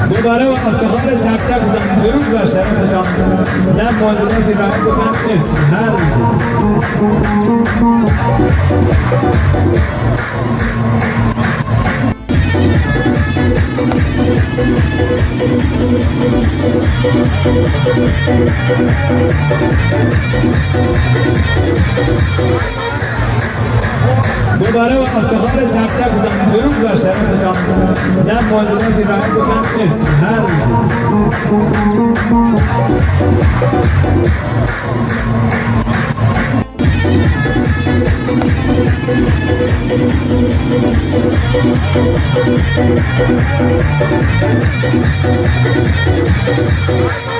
دوباره با افتخار چپ چپ بزن درود بر شرفتشان نه ماجرا زیرایی بکنم مرسی هر دوباره با افتخار چپ چپ بزن درود بر شرفتشان نه ماجرا زیرایی بکنم مرسی هر Bye.